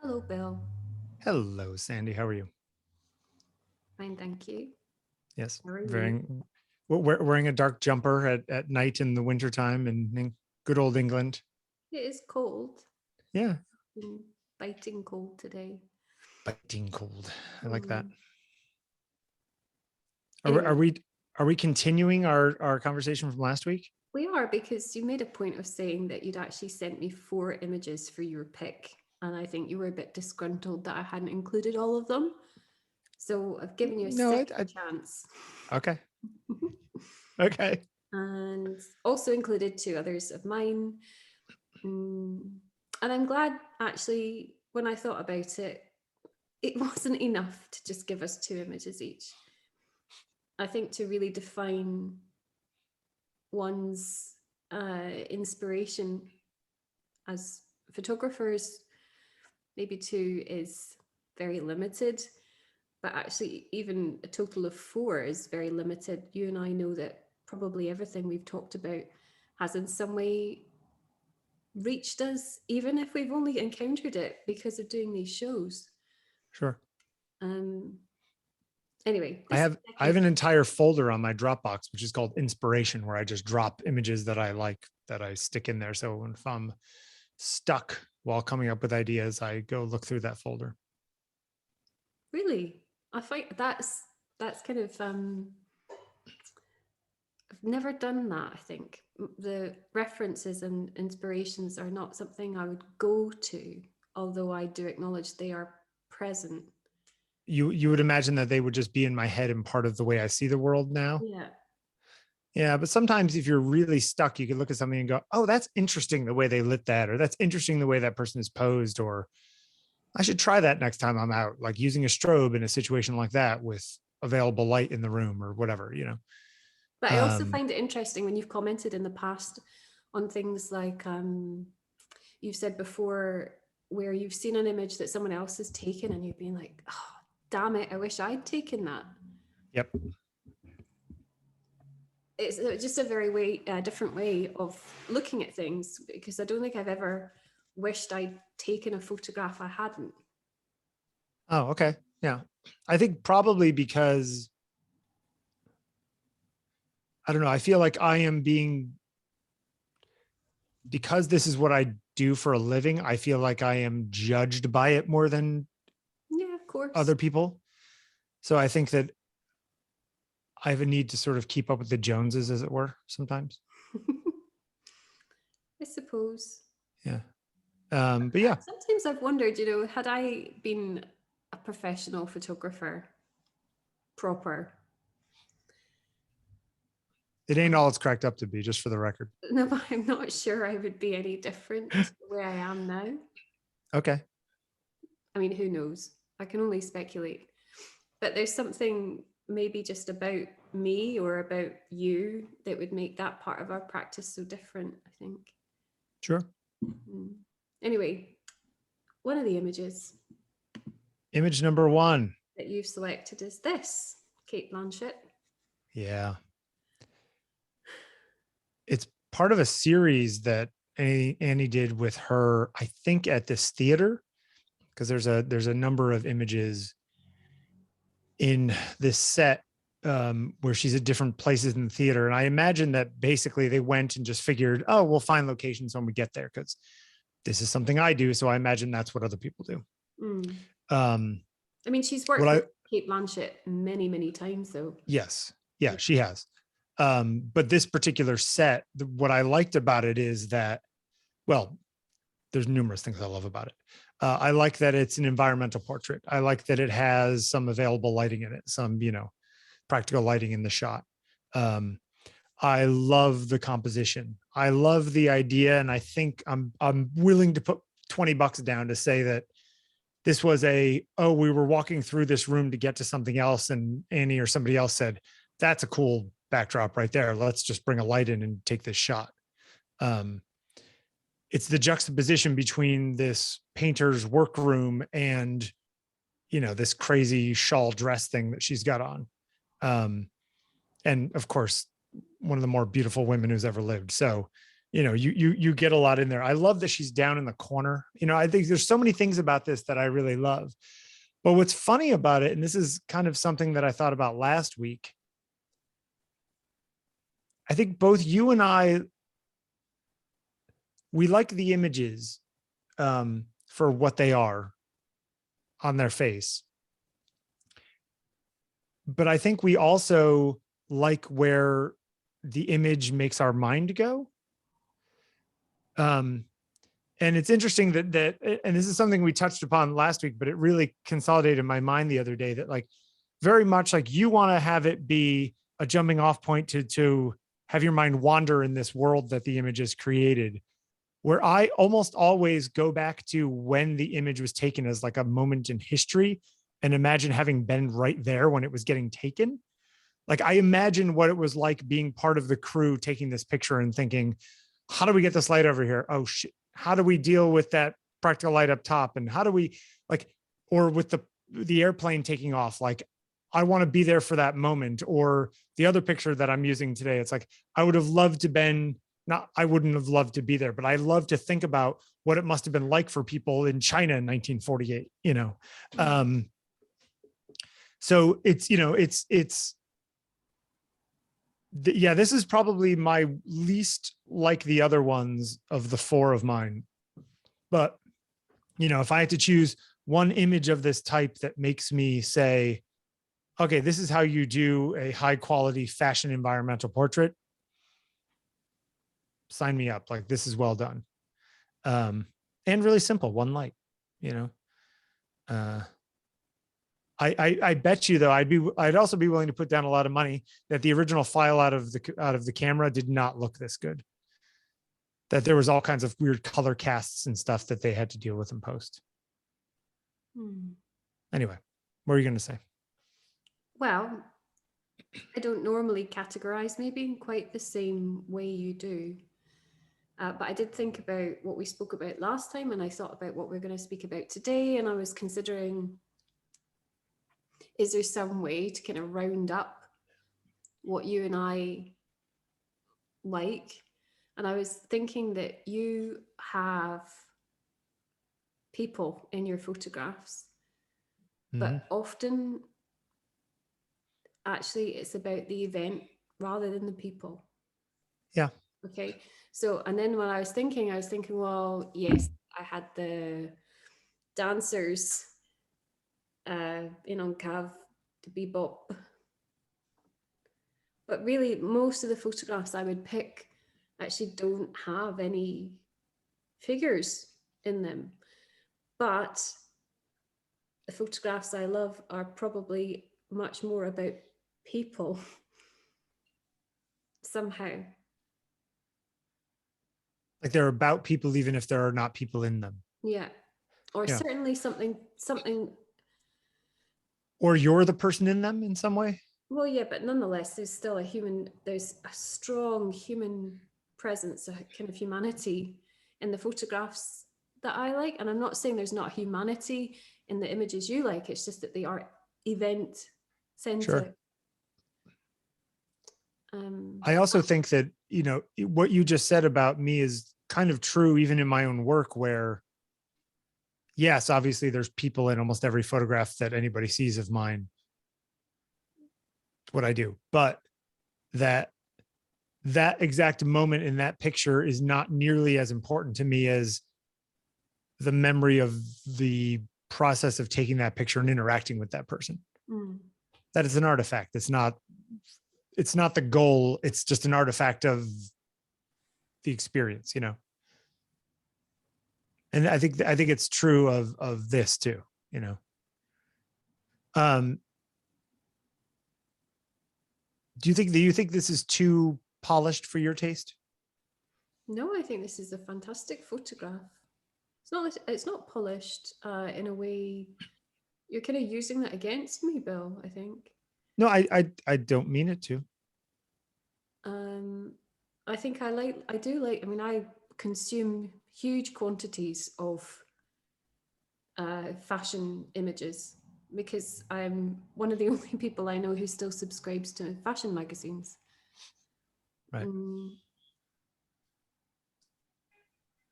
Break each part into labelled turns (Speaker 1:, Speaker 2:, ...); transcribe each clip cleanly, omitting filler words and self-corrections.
Speaker 1: Hello, Bill.
Speaker 2: Hello, Sandi. How are you?
Speaker 1: Fine, thank you.
Speaker 2: Yes,
Speaker 1: How are you?
Speaker 2: wearing a dark jumper at night in the wintertime in good old England.
Speaker 1: It is cold.
Speaker 2: Yeah,
Speaker 1: Been biting cold today.
Speaker 2: biting cold. I like that.
Speaker 1: Mm.
Speaker 2: Are, we- are
Speaker 1: Anyway,
Speaker 2: we are we continuing our conversation from last week?
Speaker 1: we are because you made a point of saying that you'd actually sent me 4 images for your pick, and I think you were a bit disgruntled that I hadn't included all of them. So I've given you a
Speaker 2: No,
Speaker 1: second chance.
Speaker 2: okay, okay.
Speaker 1: And also included 2 others of mine. Mm. And I'm glad actually when I thought about it, it wasn't enough to just give us 2 images each. I think to really define one's inspiration as photographers, maybe 2 is very limited, but actually even a total of 4 is very limited. You and I know that probably everything we've talked about has in some way reached us, even if we've only encountered it because of doing these shows.
Speaker 2: Sure.
Speaker 1: Um, anyway,
Speaker 2: I
Speaker 1: this
Speaker 2: have I have an entire folder on my Dropbox, which is called Inspiration, where I just drop images that I like that I stick in there. So if I'm stuck while coming up with ideas, I go look through that folder.
Speaker 1: really, I find that's kind of I've never done that. I think the references and inspirations are not something I would go to, although I do acknowledge they are present.
Speaker 2: You would imagine that they would just be in my head and part of the way I see the world now.
Speaker 1: Yeah.
Speaker 2: Yeah, but sometimes if you're really stuck, you can look at something and go, "Oh, that's interesting the way they lit that," or "That's interesting the way that person is posed," or "I should try that next time I'm out," like using a strobe in a situation like that with available light in the room or whatever.
Speaker 1: But I also
Speaker 2: Um,
Speaker 1: find it interesting when you've commented in the past on things like you've said before where you've seen an image that someone else has taken and you've been like, oh, damn it, I wish I'd taken that.
Speaker 2: yep.
Speaker 1: It's just a very different way of looking at things, because I don't think I've ever wished I'd taken a photograph I hadn't.
Speaker 2: Oh, okay. Yeah. I think probably because I don't know, I feel like I am because this is what I do for a living, I feel like I am judged by it more than
Speaker 1: Yeah, of course.
Speaker 2: other people. So I think that I have a need to sort of keep up with the Joneses, as it were, sometimes.
Speaker 1: I suppose.
Speaker 2: Yeah. But yeah,
Speaker 1: Sometimes I've wondered, had I been a professional photographer, proper,
Speaker 2: it ain't all it's cracked up to be, just for the record.
Speaker 1: no, but I'm not sure I would be any different to the way I am now.
Speaker 2: Okay.
Speaker 1: I mean, who knows? I can only speculate. But there's something maybe just about me or about you that would make that part of our practice so different, I think.
Speaker 2: Sure.
Speaker 1: Anyway, one of the images
Speaker 2: Image number 1.
Speaker 1: that you've selected is this, Cate Blanchett.
Speaker 2: Yeah. It's part of a series that Annie did with her, I think, at this theater, because there's a number of images in this set where she's at different places in the theater. And I imagine that basically they went and just figured, oh, we'll find locations when we get there, because this is something I do. So I imagine that's what other people do.
Speaker 1: Mm.
Speaker 2: Um,
Speaker 1: I mean, she's worked with Cate Blanchett many, many times, though.
Speaker 2: Yes. Yeah, she has. But this particular set, what I liked about it is that, well, there's numerous things I love about it. I like that it's an environmental portrait. I like that it has some available lighting in it, some, practical lighting in the shot. I love the composition. I love the idea. And I think I'm willing to put $20 down to say that this was we were walking through this room to get to something else. And Annie or somebody else said, that's a cool backdrop right there. Let's just bring a light in and take this shot. It's the juxtaposition between this painter's workroom and, this crazy shawl dress thing that she's got on. And of course, one of the more beautiful women who's ever lived. So you get a lot in there. I love that she's down in the corner. I think there's so many things about this that I really love. But what's funny about it, and this is kind of something that I thought about last week, I think both you and I, we like the images for what they are on their face. But I think we also like where the image makes our mind go. And it's interesting that, and this is something we touched upon last week, but it really consolidated in my mind the other day, that like very much like you want to have it be a jumping off point to have your mind wander in this world that the image has created, where I almost always go back to when the image was taken as like a moment in history and imagine having been right there when it was getting taken. Like I imagine what it was like being part of the crew taking this picture and thinking, how do we get this light over here? Oh shit. How do we deal with that practical light up top? And how do we or with the airplane taking off, like I want to be there for that moment. Or the other picture that I'm using today, it's like, I would have loved to I wouldn't have loved to be there, but I love to think about what it must have been like for people in China in 1948, so this is probably my least like the other ones of the four of mine. But, if I had to choose one image of this type that makes me say, okay, this is how you do a high quality fashion environmental portrait, sign me up. Like, this is well done. And really simple, one light, I bet you though, I'd also be willing to put down a lot of money that the original file out of the camera did not look this good. That there was all kinds of weird color casts and stuff that they had to deal with in post. Anyway, what are you going to say?
Speaker 1: Well, I don't normally categorize maybe in quite the same way you do. But I did think about what we spoke about last time, and I thought about what we're going to speak about today. And I was considering, is there some way to kind of round up what you and I like? And I was thinking that you have people in your photographs, but often actually it's about the event rather than the people.
Speaker 2: Yeah.
Speaker 1: Okay. So, and then when I was thinking, well, yes, I had the dancers, Cav, the bebop. But really, most of the photographs I would pick actually don't have any figures in them. But the photographs I love are probably much more about people somehow.
Speaker 2: Like they're about people, even if there are not people in them.
Speaker 1: Yeah. Or certainly something.
Speaker 2: Or you're the person in them in some way.
Speaker 1: Well, yeah, but nonetheless, there's a strong human presence, a kind of humanity in the photographs that I like. And I'm not saying there's not humanity in the images you like. It's just that they are event centered.
Speaker 2: Sure. I also think that, what you just said about me is kind of true, even in my own work, where, yes, obviously there's people in almost every photograph that anybody sees of mine. What I do, but that exact moment in that picture is not nearly as important to me as the memory of the process of taking that picture and interacting with that person. That is an artifact. It's not the goal. It's just an artifact of the experience, And I think it's true of this too, Do you think this is too polished for your taste?
Speaker 1: No, I think this is a fantastic photograph. It's not polished in a way. You're kind of using that against me, Bill, I think.
Speaker 2: No, I don't mean it to.
Speaker 1: I think I consume huge quantities of fashion images because I'm one of the only people I know who still subscribes to fashion magazines.
Speaker 2: Right.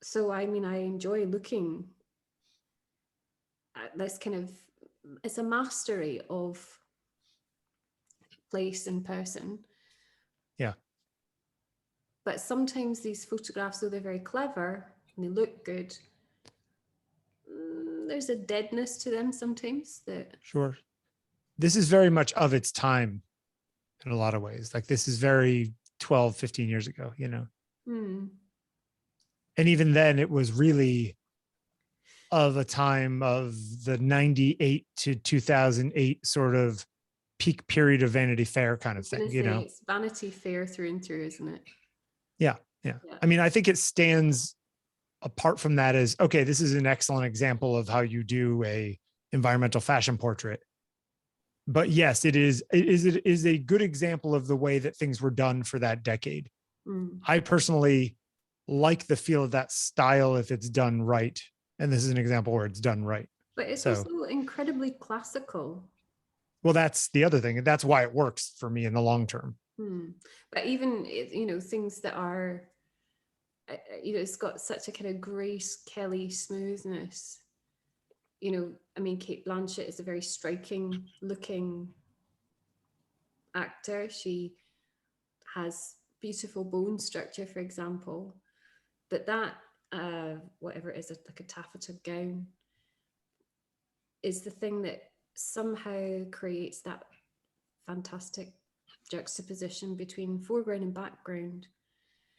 Speaker 1: So, I mean, I enjoy looking at this kind of, it's a mastery of place and person.
Speaker 2: Yeah.
Speaker 1: But sometimes these photographs, though they're very clever and they look good, there's a deadness to them sometimes that.
Speaker 2: Sure. This is very much of its time in a lot of ways. Like this is very 12, 15 years ago, you know? And even then it was really of a time of the 98 to 2008 sort of peak period of Vanity Fair kind of thing, you know?
Speaker 1: It's Vanity Fair through and through, isn't it?
Speaker 2: Yeah. I mean, I think it stands apart from that as, okay, this is an excellent example of how you do a environmental fashion portrait. But yes, it is a good example of the way that things were done for that decade. I personally like the feel of that style if it's done right. And this is an example where it's done right.
Speaker 1: But it's also incredibly classical.
Speaker 2: Well, that's the other thing. And that's why it works for me in the long term.
Speaker 1: But even, you know, things that are, you know, it's got such a kind of Grace Kelly smoothness. You know, I mean, Cate Blanchett is a very striking looking actor. She has beautiful bone structure, for example. But that, whatever it is, like a taffeta gown, is the thing that somehow creates that fantastic juxtaposition between foreground and background.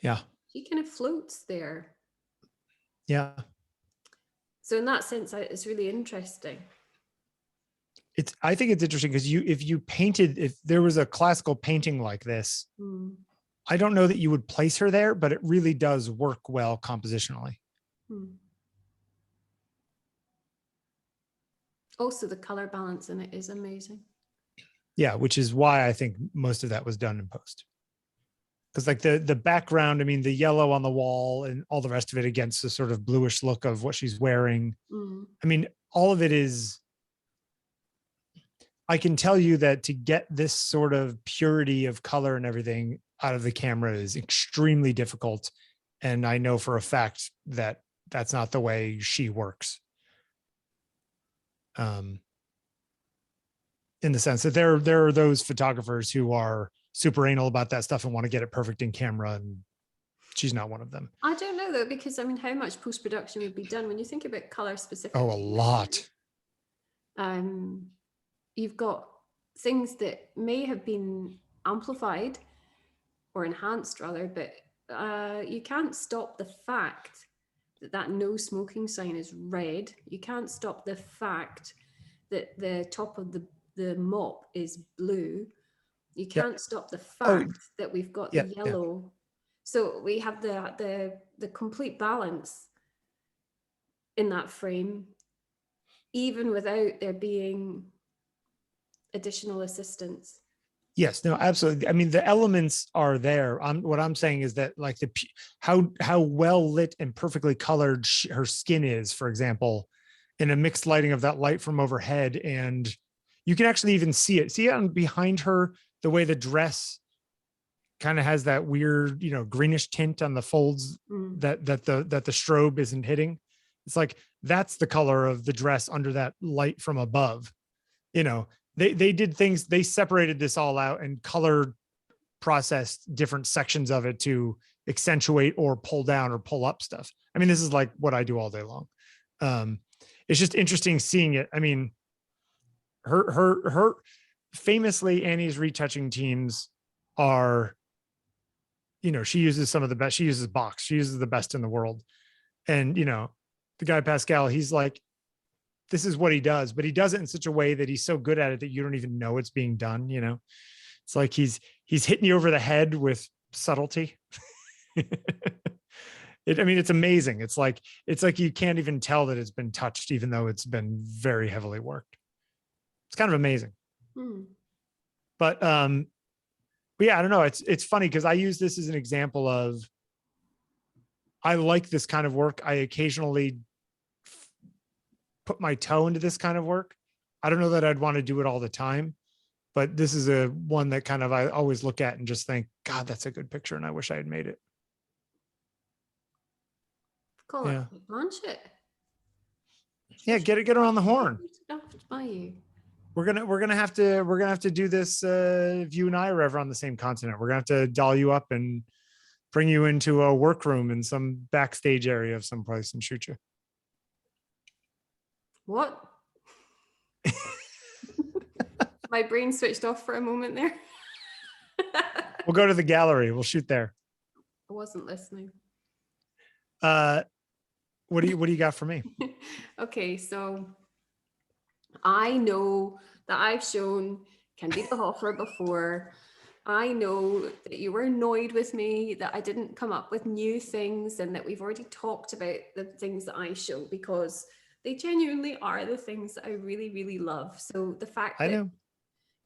Speaker 2: Yeah.
Speaker 1: She kind of floats there.
Speaker 2: Yeah.
Speaker 1: So in that sense, it's really interesting.
Speaker 2: I think it's interesting because if there was a classical painting like this, I don't know that you would place her there, but it really does work well compositionally.
Speaker 1: Also, the color balance in it is amazing.
Speaker 2: Yeah, which is why I think most of that was done in post. Because like the background, I mean, the yellow on the wall and all the rest of it against the sort of bluish look of what she's wearing. I mean, all of it is, I can tell you that to get this sort of purity of color and everything out of the camera is extremely difficult. And I know for a fact that that's not the way she works. In the sense that there are those photographers who are super anal about that stuff and want to get it perfect in camera, and she's not one of them.
Speaker 1: I don't know though, because I mean, how much post-production would be done when you think about color specifically?
Speaker 2: Oh, a lot.
Speaker 1: You've got things that may have been amplified or enhanced rather, but you can't stop the fact that no smoking sign is red. You can't stop the fact that the top of the mop is blue. You can't stop the fact that we've got the yellow. So we have the complete balance in that frame, even without there being additional assistance.
Speaker 2: Yes, no, absolutely. I mean, the elements are there. What I'm saying is that like how well lit and perfectly colored her skin is, for example, in a mixed lighting of that light from overhead. And you can actually even see it on behind her, the way the dress kind of has that weird, you know, greenish tint on the folds that the strobe isn't hitting. It's like, that's the color of the dress under that light from above. You know, they did things, they separated this all out and color processed different sections of it to accentuate or pull down or pull up stuff. I mean, this is like what I do all day long. It's just interesting seeing it. I mean, her famously, Annie's retouching teams are, you know, she uses some of the best. She uses box. She uses the best in the world. And, you know, the guy Pascal, he's like, this is what he does, but he does it in such a way that he's so good at it that you don't even know it's being done. You know, it's like he's hitting you over the head with subtlety. I mean, it's amazing. It's like you can't even tell that it's been touched, even though it's been very heavily worked. It's kind of amazing. But yeah, I don't know. It's funny because I use this as an example of, I like this kind of work. I occasionally put my toe into this kind of work. I don't know that I'd want to do it all the time, but this is a one that kind of I always look at and just think, God, that's a good picture, and I wish I had made it.
Speaker 1: Call it Cate Blanchett.
Speaker 2: Yeah, get her on the horn.
Speaker 1: Photographed by you.
Speaker 2: We're gonna have to do this if you and I are ever on the same continent. We're gonna have to doll you up and bring you into a workroom in some backstage area of some place and shoot you.
Speaker 1: What? My brain switched off for a moment there.
Speaker 2: We'll go to the gallery. We'll shoot there.
Speaker 1: I wasn't listening.
Speaker 2: What do you got for me?
Speaker 1: Okay, so I know that I've shown Candida Hofer before. I know that you were annoyed with me that I didn't come up with new things, and that we've already talked about the things that I show, because they genuinely are the things that I really, really love. So the fact that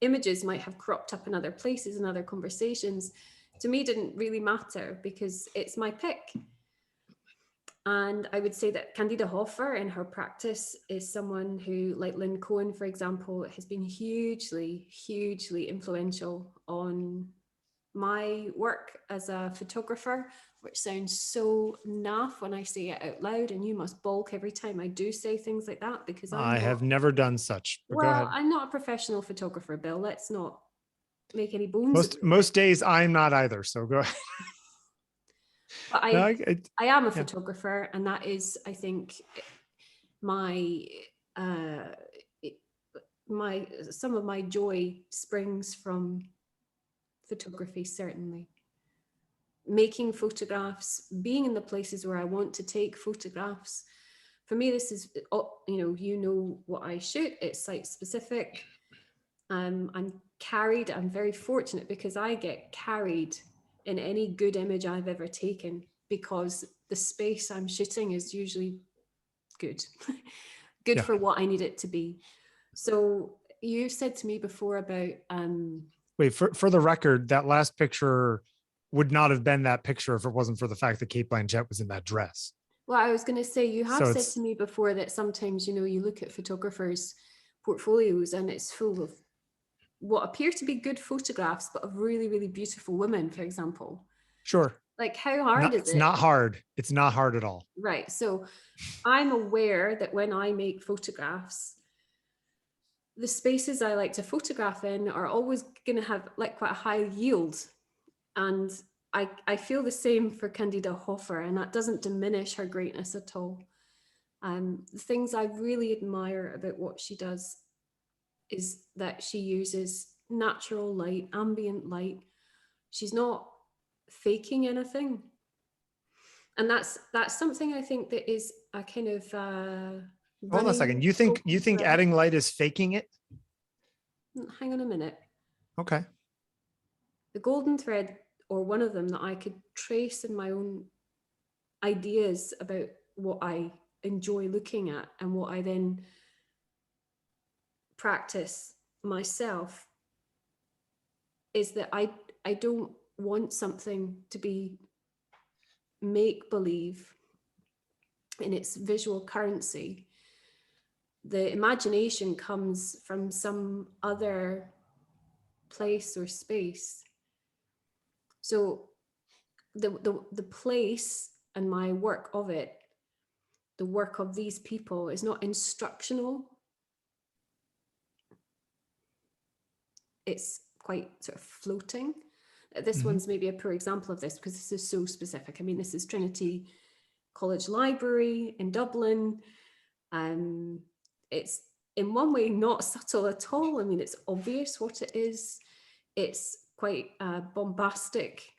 Speaker 1: images might have cropped up in other places and other conversations, to me didn't really matter, because it's my pick. And I would say that Candida Hofer in her practice is someone who, like Lynn Cohen, for example, has been hugely, hugely influential on my work as a photographer, which sounds so naff when I say it out loud, and you must balk every time I do say things like that, because
Speaker 2: I have never done such. But go ahead.
Speaker 1: I'm not a professional photographer, Bill. Let's not make any bones.
Speaker 2: Most days I'm not either. So go ahead.
Speaker 1: But I am a photographer, and that is, I think, my some of my joy springs from photography. Certainly, making photographs, being in the places where I want to take photographs. For me, this is, you know what I shoot. It's site specific. I'm very fortunate, because I get carried in any good image I've ever taken, because the space I'm shooting is usually good, for what I need it to be. So you said to me before about
Speaker 2: wait, for the record, that last picture would not have been that picture if it wasn't for the fact that Cate Blanchett was in that dress.
Speaker 1: Well, I was going to say, you have said to me before that sometimes, you look at photographers' portfolios and it's full of what appear to be good photographs, but of really, really beautiful women, for example.
Speaker 2: Sure.
Speaker 1: Like, how hard is it?
Speaker 2: It's not hard. It's not hard at all.
Speaker 1: Right. So I'm aware that when I make photographs, the spaces I like to photograph in are always going to have like quite a high yield. And I feel the same for Candida Hofer, and that doesn't diminish her greatness at all. The things I really admire about what she does is that she uses natural light, ambient light. She's not faking anything. And that's something I think that is a kind of
Speaker 2: hold on a second. You think adding light is faking it?
Speaker 1: Hang on a minute.
Speaker 2: Okay.
Speaker 1: The golden thread, or one of them that I could trace in my own ideas about what I enjoy looking at and what I then practice myself, is that I don't want something to be make-believe in its visual currency. The imagination comes from some other place or space. So the place and my work of it, the work of these people, is not instructional. It's quite sort of floating. This one's maybe a poor example of this, because this is so specific. I mean, this is Trinity College Library in Dublin. It's in one way not subtle at all. I mean, it's obvious what it is. It's quite bombastic,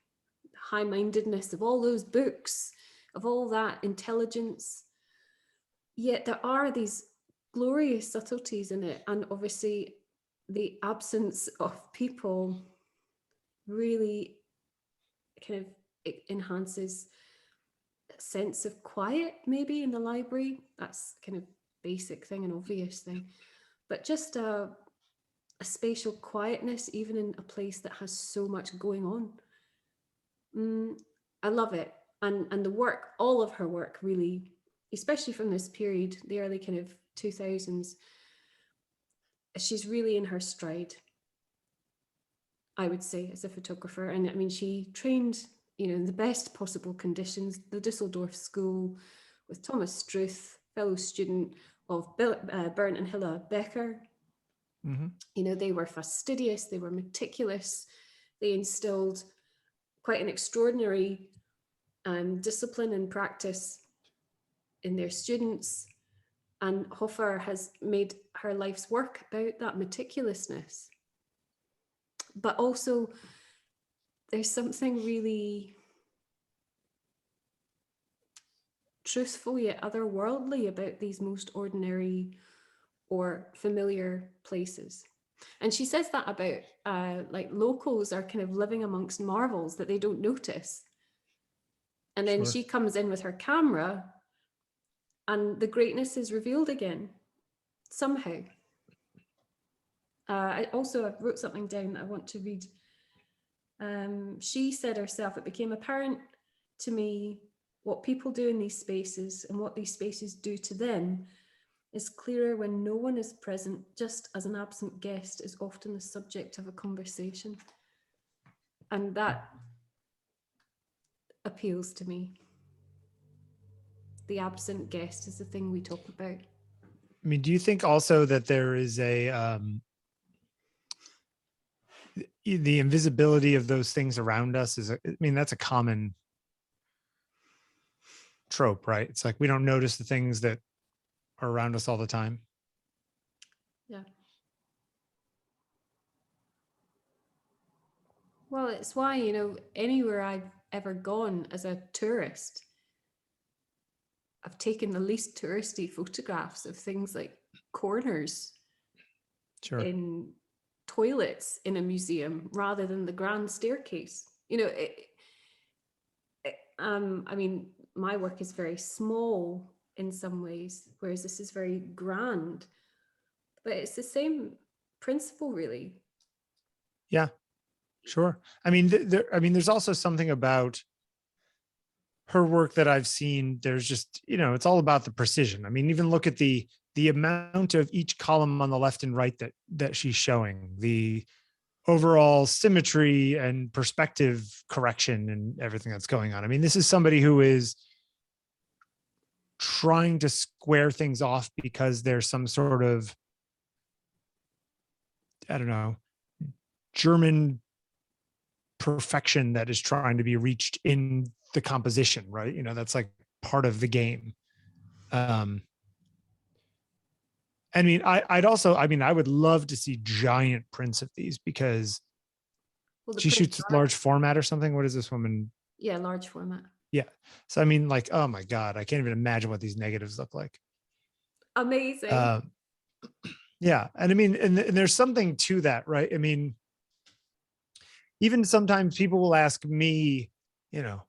Speaker 1: high-mindedness of all those books, of all that intelligence. Yet there are these glorious subtleties in it, and obviously the absence of people really kind of enhances a sense of quiet, maybe, in the library. That's kind of basic thing, an obvious thing, but just a spatial quietness, even in a place that has so much going on. I love it. And the work, all of her work, really, especially from this period, the early kind of 2000s, she's really in her stride, I would say, as a photographer. And I mean, she trained, in the best possible conditions, the Dusseldorf School, with Thomas Struth, fellow student of Bernd and Hilla Becker. You know, they were fastidious, they were meticulous, they instilled quite an extraordinary discipline and practice in their students. And Hofer has made her life's work about that meticulousness. But also, there's something really truthful yet otherworldly about these most ordinary or familiar places. And she says that about like locals are kind of living amongst marvels that they don't notice. And then she comes in with her camera and the greatness is revealed again, somehow. I wrote something down that I want to read. She said herself, it became apparent to me what people do in these spaces and what these spaces do to them is clearer when no one is present, just as an absent guest is often the subject of a conversation. And that appeals to me. The absent guest is the thing we talk about.
Speaker 2: I mean, do you think also that there is the invisibility of those things around us that's a common trope, right? It's like we don't notice the things that are around us all the time.
Speaker 1: Yeah. Well, it's why, you know, anywhere I've ever gone as a tourist, I've taken the least touristy photographs of things like corners in toilets in a museum rather than the grand staircase. You know, I mean, my work is very small in some ways, whereas this is very grand. But it's the same principle, really.
Speaker 2: Yeah, sure. I mean, there's also something about her work that I've seen. There's just, you know, it's all about the precision. I mean, even look at the amount of each column on the left and right that she's showing, the overall symmetry and perspective correction and everything that's going on. I mean, this is somebody who is trying to square things off because there's some sort of, I don't know, German perfection that is trying to be reached in the composition, right? You know, that's like part of the game. I mean, I would love to see giant prints of these because she shoots large format or something. What is this woman?
Speaker 1: Yeah, large format.
Speaker 2: Yeah. So, I mean, like, oh my God, I can't even imagine what these negatives look like.
Speaker 1: Amazing.
Speaker 2: Yeah. And I mean, and there's something to that, right? I mean, even sometimes people will ask me, you know,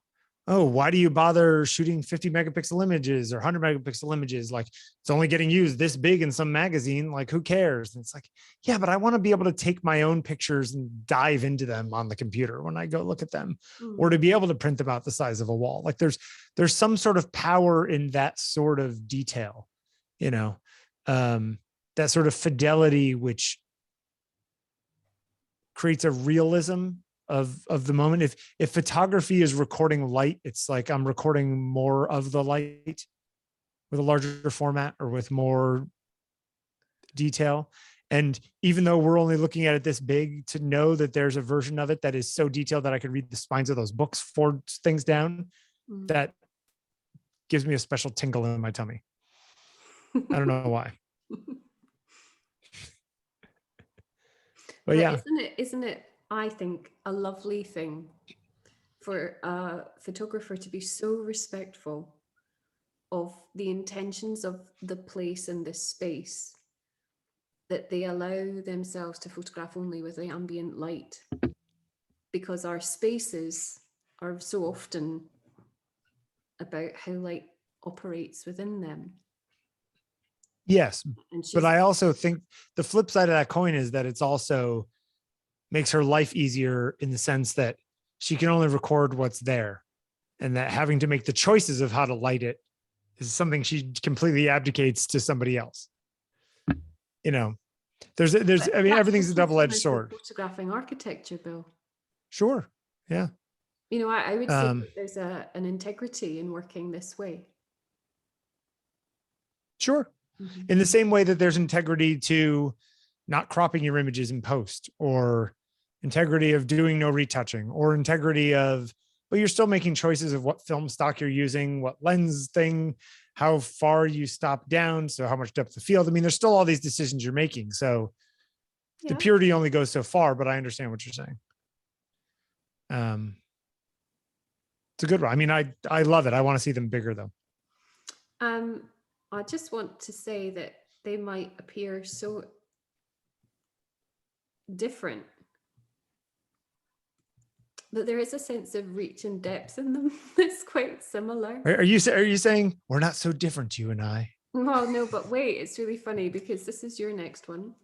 Speaker 2: oh, why do you bother shooting 50 megapixel images or 100 megapixel images? Like, it's only getting used this big in some magazine. Like, who cares? And it's like, yeah, but I want to be able to take my own pictures and dive into them on the computer when I go look at them, or to be able to print them out the size of a wall. Like, there's some sort of power in that sort of detail, you know, that sort of fidelity, which creates a realism of the moment. If photography is recording light, it's like I'm recording more of the light with a larger format or with more detail. And even though we're only looking at it this big, to know that there's a version of it that is so detailed that I could read the spines of those books 4 things down, that gives me a special tingle in my tummy. I don't know why. But yeah,
Speaker 1: isn't it, I think, a lovely thing for a photographer to be so respectful of the intentions of the place and the space that they allow themselves to photograph only with the ambient light, because our spaces are so often about how light operates within them.
Speaker 2: Yes, but I also think the flip side of that coin is that it's also makes her life easier in the sense that she can only record what's there, and that having to make the choices of how to light it is something she completely abdicates to somebody else. You know, there's, I mean, everything's a double-edged sword.
Speaker 1: Photographing architecture, Bill.
Speaker 2: Sure. Yeah.
Speaker 1: You know, I would say that there's an integrity in working this way.
Speaker 2: Sure. In the same way that there's integrity to not cropping your images in post, or integrity of doing no retouching, or integrity of, but you're still making choices of what film stock you're using, what lens thing, how far you stop down. So how much depth of field. I mean, there's still all these decisions you're making. So the purity only goes so far, but I understand what you're saying. It's a good one. I mean, I love it. I want to see them bigger though.
Speaker 1: I just want to say that they might appear so different, but there is a sense of reach and depth in them that's quite similar.
Speaker 2: Are you saying we're not so different, you and I?
Speaker 1: Well, no, but wait, it's really funny because this is your next one.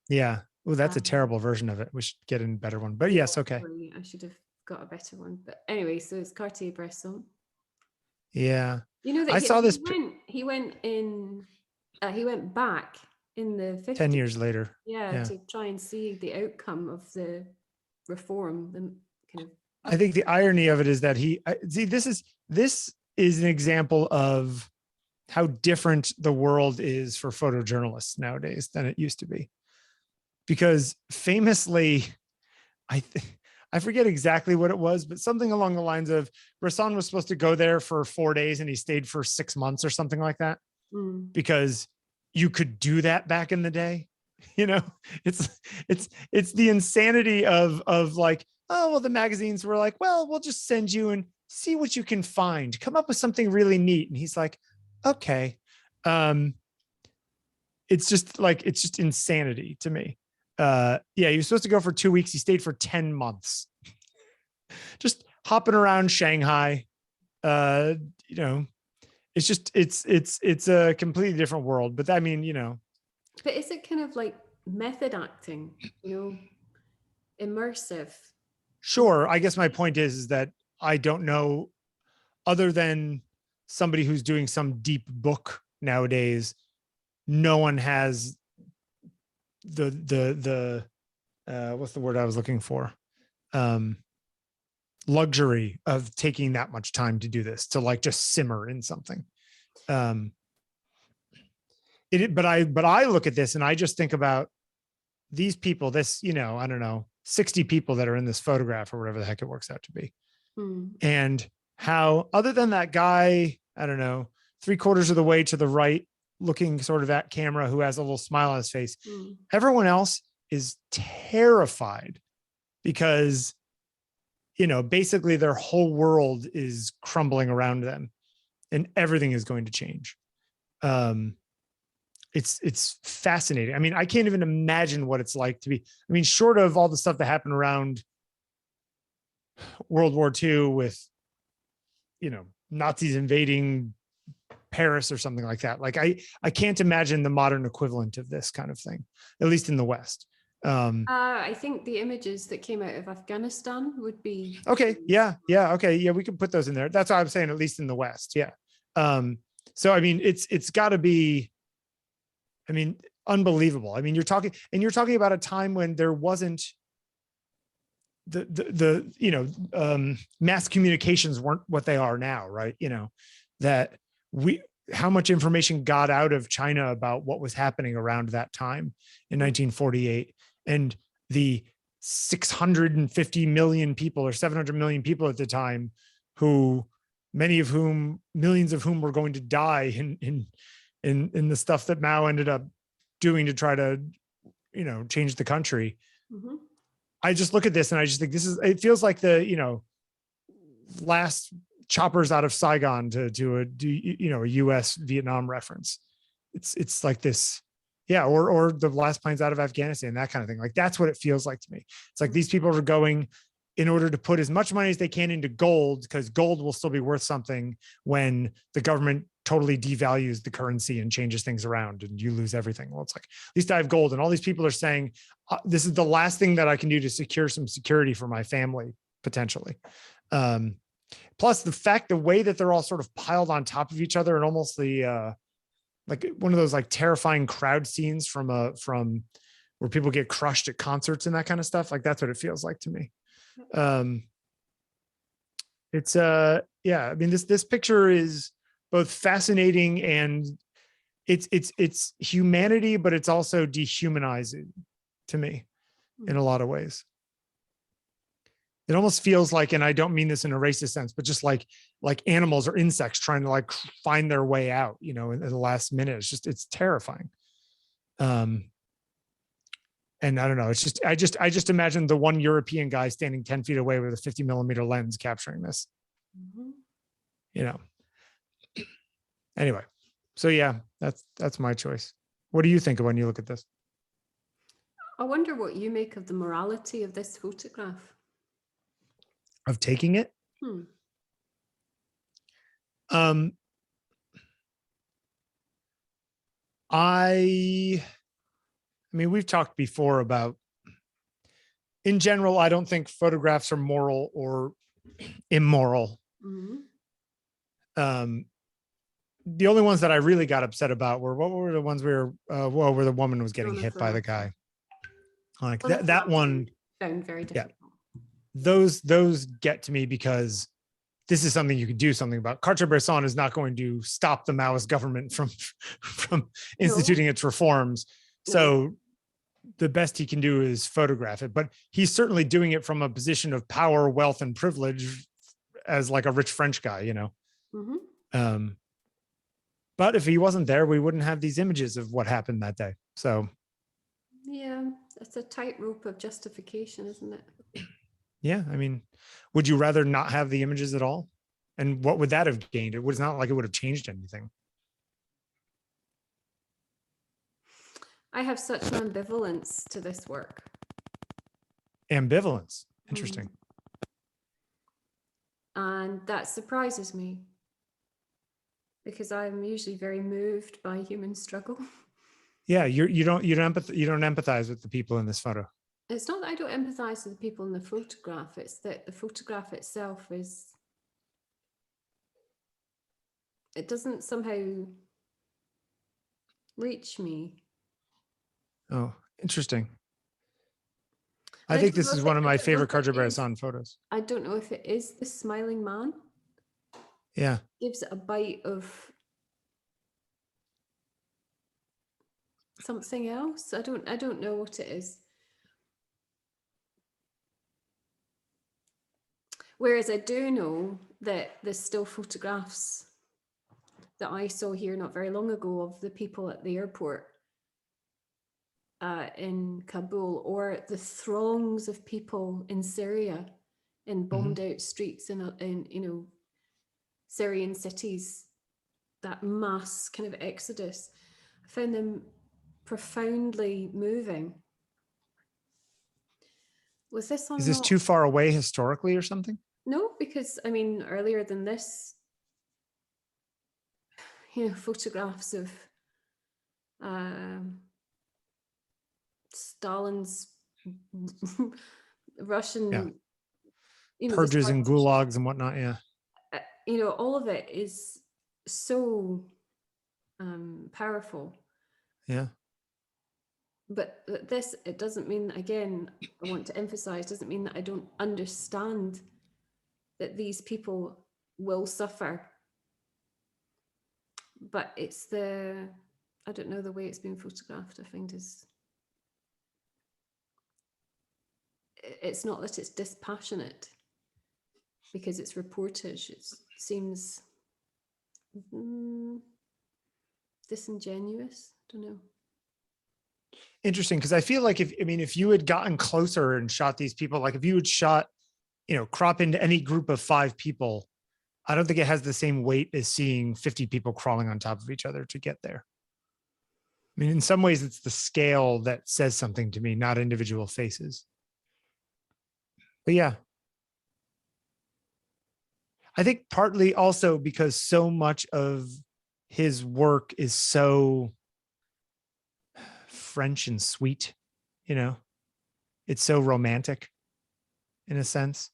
Speaker 2: Yeah. Oh, that's a terrible version of it. We should get in a better one. But yes, okay.
Speaker 1: I should have got a better one. But anyway, so it's Cartier-Bresson.
Speaker 2: Yeah.
Speaker 1: You know that
Speaker 2: I saw this.
Speaker 1: He went back in the 50s.
Speaker 2: 10 years later.
Speaker 1: Yeah, to try and see the outcome of the reform. The kind of.
Speaker 2: I think the irony of it is that this is an example of how different the world is for photojournalists nowadays than it used to be. Because famously, I forget exactly what it was, but something along the lines of Bresson was supposed to go there for 4 days and he stayed for 6 months or something like that, because you could do that back in the day. You know, it's the insanity of like, oh, well, the magazines were like, well, we'll just send you and see what you can find. Come up with something really neat. And he's like, okay. It's just insanity to me. He was supposed to go for 2 weeks. He stayed for 10 months, just hopping around Shanghai. You know, it's a completely different world, but I mean, you know,
Speaker 1: but is it kind of like method acting, you know, immersive?
Speaker 2: Sure. I guess my point is that I don't know, other than somebody who's doing some deep book nowadays, no one has the what's the word I was looking for? Luxury of taking that much time to do this, to like just simmer in something. But I look at this and I just think about these people, this, you know, I don't know, 60 people that are in this photograph or whatever the heck it works out to be. And how, other than that guy, I don't know, 3/4 of the way to the right, looking sort of at camera, who has a little smile on his face, everyone else is terrified because, you know, basically their whole world is crumbling around them and everything is going to change. It's fascinating. I mean, I can't even imagine what it's like to be, I mean, short of all the stuff that happened around World War II with, you know, Nazis invading Paris or something like that. Like I can't imagine the modern equivalent of this kind of thing, at least in the West.
Speaker 1: I think the images that came out of Afghanistan would be.
Speaker 2: Okay. Yeah. Okay. Yeah. We can put those in there. That's what I'm saying, at least in the West. Yeah. So, I mean, it's gotta be, I mean, unbelievable. I mean, you're talking about a time when there wasn't the you know, mass communications weren't what they are now. Right. You know, that how much information got out of China about what was happening around that time in 1948, and the 650 million people or 700 million people at the time, who millions of whom were going to die in the stuff that Mao ended up doing to try to, you know, change the country. I just look at this and I just think it feels like the, you know, last choppers out of Saigon to a US Vietnam reference. It's like this. Yeah. Or the last planes out of Afghanistan, that kind of thing. Like, that's what it feels like to me. It's like these people are going in order to put as much money as they can into gold, because gold will still be worth something when the government totally devalues the currency and changes things around and you lose everything. Well, it's like, at least I have gold. And all these people are saying, this is the last thing that I can do to secure some security for my family, potentially. Plus the way that they're all sort of piled on top of each other, and almost the, like one of those like terrifying crowd scenes from where people get crushed at concerts and that kind of stuff. Like, that's what it feels like to me. It's yeah, I mean, this picture is both fascinating and it's humanity, but it's also dehumanizing to me in a lot of ways. It almost feels like, and I don't mean this in a racist sense, but just like animals or insects trying to like find their way out, you know, in the last minute. It's terrifying. And I don't know, I just imagine the one European guy standing 10 feet away with a 50mm lens capturing this, you know. Anyway, so yeah, that's my choice. What do you think of when you look at this?
Speaker 1: I wonder what you make of the morality of this photograph.
Speaker 2: Of taking it? I mean, we've talked before about, in general, I don't think photographs are moral or immoral. The only ones that I really got upset about were, what were the ones where the woman was getting hit by the guy? Like that one.
Speaker 1: Found very difficult.
Speaker 2: Yeah. Those get to me because this is something you could do something about. Cartier-Bresson is not going to stop the Maoist government from instituting its reforms. So the best he can do is photograph it, but he's certainly doing it from a position of power, wealth, and privilege as like a rich French guy, you know? But if he wasn't there, we wouldn't have these images of what happened that day. So
Speaker 1: yeah, it's a tightrope of justification, isn't it?
Speaker 2: Yeah, I mean, would you rather not have the images at all? And what would that have gained? It was not like it would have changed anything.
Speaker 1: I have such an ambivalence to this work.
Speaker 2: Ambivalence. Interesting.
Speaker 1: And that surprises me because I'm usually very moved by human struggle.
Speaker 2: Yeah, you don't empathize with the people in this photo.
Speaker 1: It's not that I don't empathize with the people in the photograph, it's that the photograph itself it doesn't somehow reach me.
Speaker 2: Oh, interesting. I think this is one of my favorite Cartier-Bresson photos.
Speaker 1: I don't know if it is the smiling man.
Speaker 2: Yeah.
Speaker 1: Gives it a bite of something else. I don't know what it is. Whereas I do know that there's still photographs that I saw here not very long ago of the people at the airport in Kabul, or the throngs of people in Syria in bombed out streets in you know, Syrian cities, that mass kind of exodus. I found them profoundly moving. Was this on?
Speaker 2: Is this too far away historically or something?
Speaker 1: No, because I mean, earlier than this, you know, photographs of Stalin's Russian, you know,
Speaker 2: purges and gulags and whatnot. Yeah.
Speaker 1: You know, all of it is so powerful.
Speaker 2: Yeah.
Speaker 1: But this, it doesn't mean, again, I want to emphasize, doesn't mean that I don't understand that these people will suffer. But it's I don't know, the way it's been photographed, I find it's not that it's dispassionate because it's reportage. It seems disingenuous. I don't know.
Speaker 2: Interesting, because I feel like if you had gotten closer and shot these people, like if you had shot, you know, crop into any group of 5 people, I don't think it has the same weight as seeing 50 people crawling on top of each other to get there. I mean, in some ways, it's the scale that says something to me, not individual faces. But yeah, I think partly also because so much of his work is so French and sweet, you know, it's so romantic in a sense.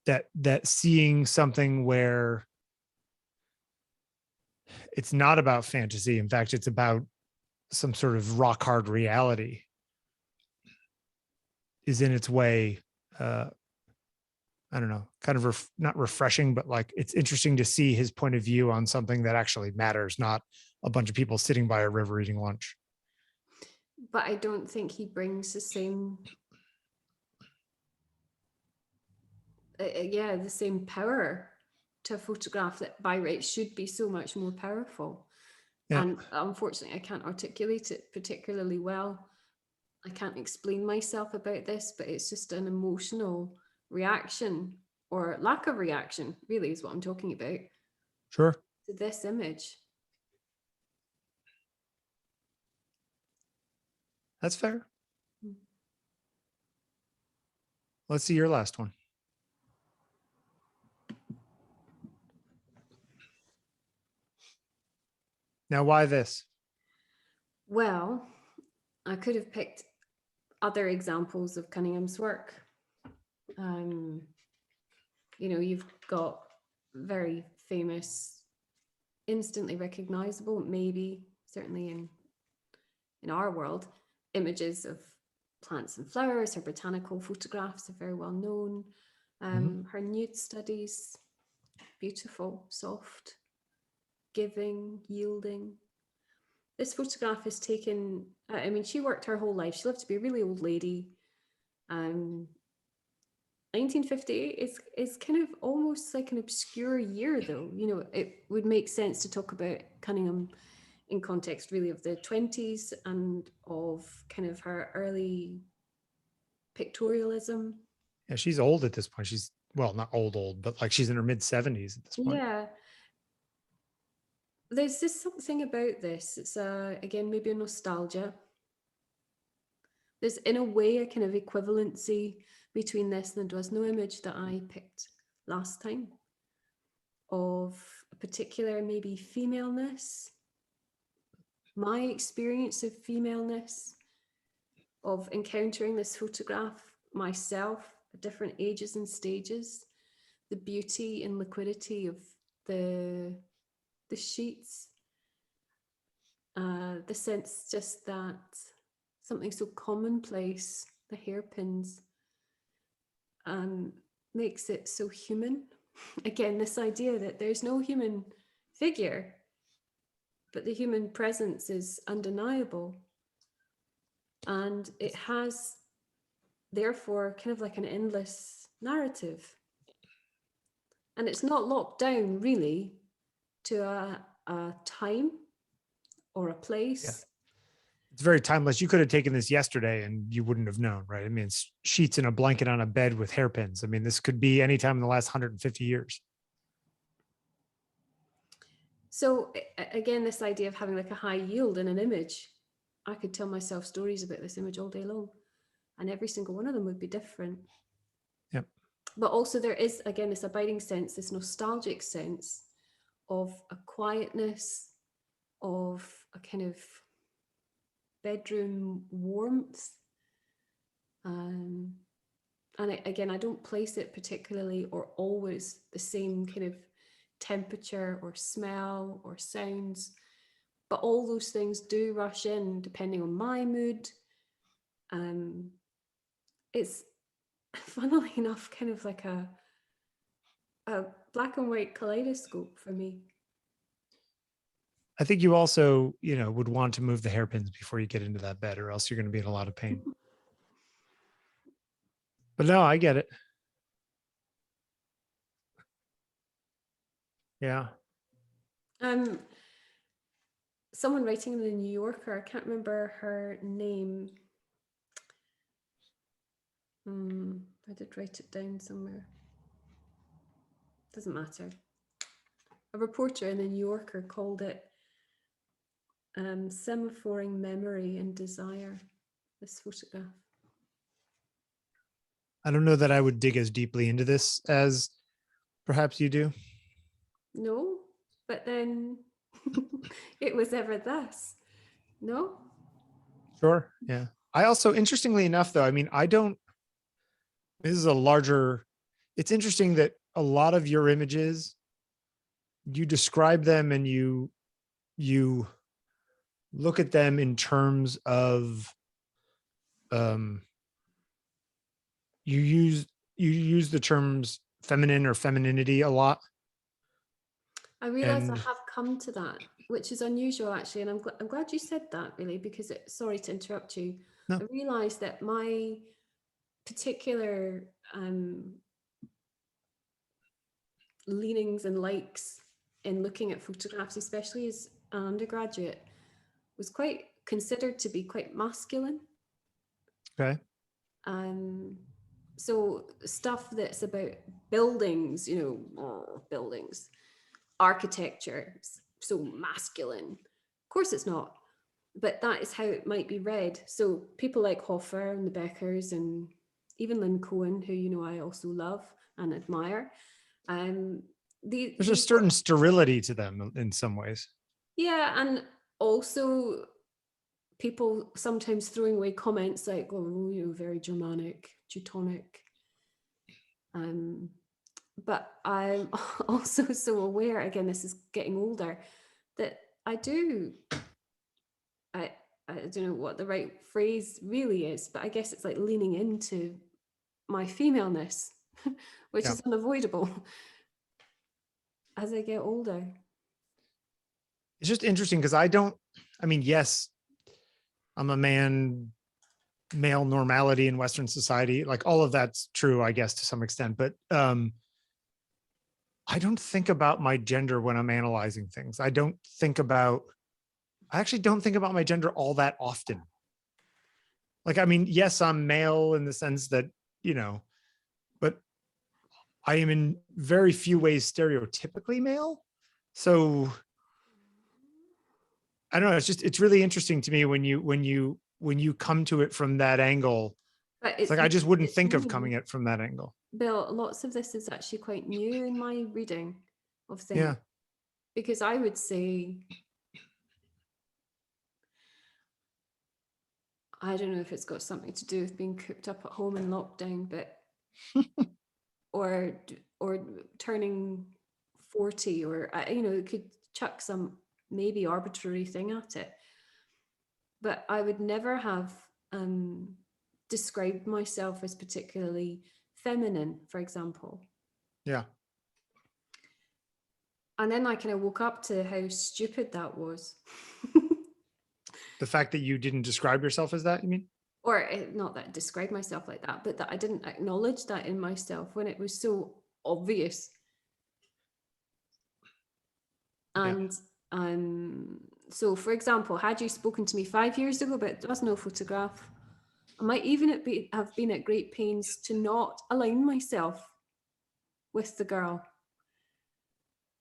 Speaker 2: That seeing something where it's not about fantasy, in fact, it's about some sort of rock hard reality, is in its way I don't know, kind of not refreshing, but like it's interesting to see his point of view on something that actually matters, not a bunch of people sitting by a river eating lunch.
Speaker 1: But I don't think he brings the same, the same power to a photograph that by rights should be so much more powerful.
Speaker 2: Yeah.
Speaker 1: And unfortunately, I can't articulate it particularly well. I can't explain myself about this, but it's just an emotional reaction or lack of reaction, really, is what I'm talking about,
Speaker 2: Sure.
Speaker 1: to this image.
Speaker 2: That's fair. Let's see your last one. Now, why this?
Speaker 1: Well, I could have picked other examples of Cunningham's work. You've got very famous, instantly recognizable, maybe certainly in our world, images of plants and flowers. Her botanical photographs are very well known. Her nude studies, beautiful, soft, giving, yielding. This photograph is taken, she worked her whole life. She lived to be a really old lady. 1958 is kind of almost like an obscure year, though. It would make sense to talk about Cunningham in context really of the 20s and of kind of her early pictorialism.
Speaker 2: Yeah, she's old at this point. She's, well, not old, but like she's in her mid 70s at this point.
Speaker 1: Yeah. There's just something about this. It's again, maybe a nostalgia. There's in a way a kind of equivalency between this and the Dwasno image that I picked last time, of a particular maybe femaleness, my experience of femaleness, of encountering this photograph myself at different ages and stages, the beauty and liquidity of the sheets, the sense just that something so commonplace, the hairpins, makes it so human. Again, this idea that there's no human figure, but the human presence is undeniable. And it has, therefore, kind of like an endless narrative. And it's not locked down, really, to a time or a place.
Speaker 2: Yeah. It's very timeless. You could have taken this yesterday and you wouldn't have known, right? I mean, it's sheets and a blanket on a bed with hairpins. I mean, this could be anytime in the last 150 years.
Speaker 1: So again, this idea of having like a high yield in an image, I could tell myself stories about this image all day long, and every single one of them would be different.
Speaker 2: Yep.
Speaker 1: But also there is, again, this abiding sense, this nostalgic sense of a quietness, of a kind of bedroom warmth. And again, I don't place it particularly or always the same kind of temperature or smell or sounds, but all those things do rush in depending on my mood. It's funnily enough kind of like a black and white kaleidoscope for me.
Speaker 2: I think you also, would want to move the hairpins before you get into that bed, or else you're going to be in a lot of pain. But no, I get it. Yeah.
Speaker 1: Someone writing in the New Yorker, I can't remember her name. I did write it down somewhere. Doesn't matter. A reporter in the New Yorker called it semaphoring memory and desire, this photograph.
Speaker 2: I don't know that I would dig as deeply into this as perhaps you do.
Speaker 1: No, but then it was ever thus. No?
Speaker 2: Sure. Yeah. I also, interestingly enough, though, I mean, this is a larger, it's interesting that a lot of your images, you describe them and you look at them in terms of, you use the terms feminine or femininity a lot.
Speaker 1: I realize I
Speaker 2: And
Speaker 1: have come to that, which is unusual actually, and I'm glad you said that, really, because sorry to interrupt you.
Speaker 2: no,
Speaker 1: I realized that my particular leanings and likes in looking at photographs, especially as an undergraduate, was quite considered to be quite masculine.
Speaker 2: okay.
Speaker 1: So stuff that's about buildings, buildings, architecture, so masculine. Of course it's not, but that is how it might be read. So people like Hofer and the Beckers and even Lynn Cohen, who I also love and admire.
Speaker 2: There's a certain sterility to them in some ways.
Speaker 1: Yeah, and also people sometimes throwing away comments like, "Oh, very Germanic, Teutonic." But I'm also so aware, again, this is getting older, that I don't know what the right phrase really is, but I guess it's like leaning into my femaleness, which is unavoidable as I get older.
Speaker 2: It's just interesting because yes, I'm a man, male normality in Western society, like all of that's true, I guess, to some extent, but I don't think about my gender when I'm analyzing things. I actually don't think about my gender all that often. Like, yes, I'm male in the sense that, but I am in very few ways stereotypically male. So I don't know. It's really interesting to me when you come to it from that angle.
Speaker 1: But
Speaker 2: It's like, I just wouldn't think of coming at from that angle.
Speaker 1: Bill, lots of this is actually quite new in my reading of things.
Speaker 2: Yeah.
Speaker 1: Because I would say, I don't know if it's got something to do with being cooped up at home in lockdown, but or turning 40, or it could chuck some maybe arbitrary thing at it. But I would never have described myself as particularly feminine, for example.
Speaker 2: Yeah.
Speaker 1: And then I kind of woke up to how stupid that was.
Speaker 2: The fact that you didn't describe yourself as that, you mean?
Speaker 1: Or not that I described myself like that, but that I didn't acknowledge that in myself when it was so obvious. And so, for example, had you spoken to me 5 years ago, but there was no photograph, I might even have been at great pains to not align myself with the girl.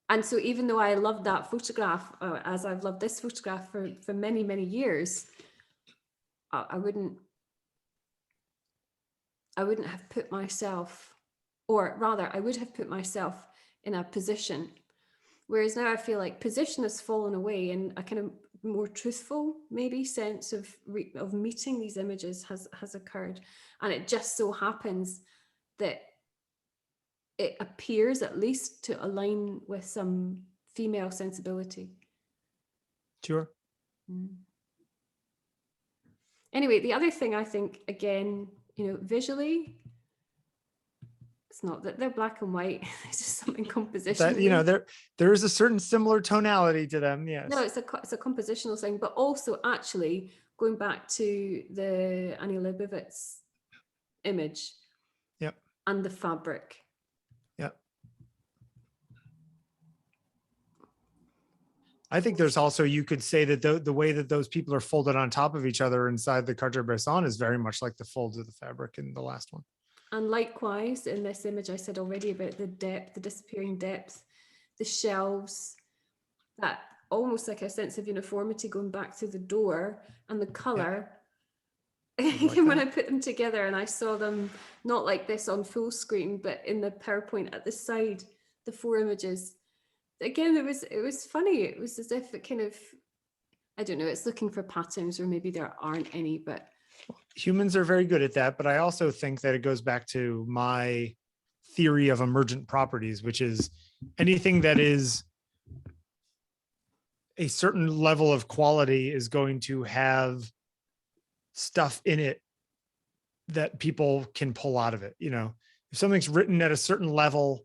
Speaker 1: And so even though I loved that photograph, as I've loved this photograph for many, many years, I wouldn't have put myself, or rather, I would have put myself in a position. Whereas now I feel like position has fallen away, and a kind of more truthful, maybe, sense of meeting these images has occurred. And it just so happens that it appears at least to align with some female sensibility.
Speaker 2: Sure.
Speaker 1: Anyway, the other thing I think, again, visually, it's not that they're black and white. It's just something compositional.
Speaker 2: That, there is a certain similar tonality to them. Yes.
Speaker 1: No, it's a compositional thing, but also actually going back to the Annie Leibovitz image.
Speaker 2: Yep.
Speaker 1: And the fabric.
Speaker 2: Yep. I think there's also, you could say that the way that those people are folded on top of each other inside the Cartier-Bresson is very much like the folds of the fabric in the last one.
Speaker 1: And likewise, in this image, I said already about the depth, the disappearing depth, the shelves, that almost like a sense of uniformity going back through the door, and the color. Yeah. Like when I put them together and I saw them not like this on full screen, but in the PowerPoint at the side, the 4 images. Again, it was funny. It was as if it kind of, I don't know, it's looking for patterns, or maybe there aren't any, but
Speaker 2: humans are very good at that. But I also think that it goes back to my theory of emergent properties, which is anything that is a certain level of quality is going to have stuff in it that people can pull out of it. if something's written at a certain level,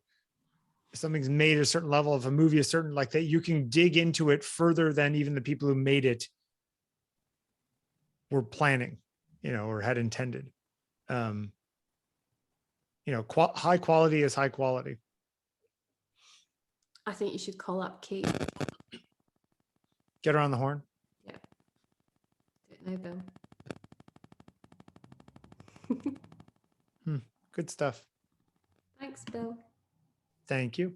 Speaker 2: if something's made at a certain level, if a movie is certain like that, you can dig into it further than even the people who made it were planning, or had intended. High quality is high quality.
Speaker 1: I think you should call up Cate.
Speaker 2: Get her on the horn.
Speaker 1: Yeah. Do it now, Bill.
Speaker 2: Good stuff.
Speaker 1: Thanks, Bill.
Speaker 2: Thank you.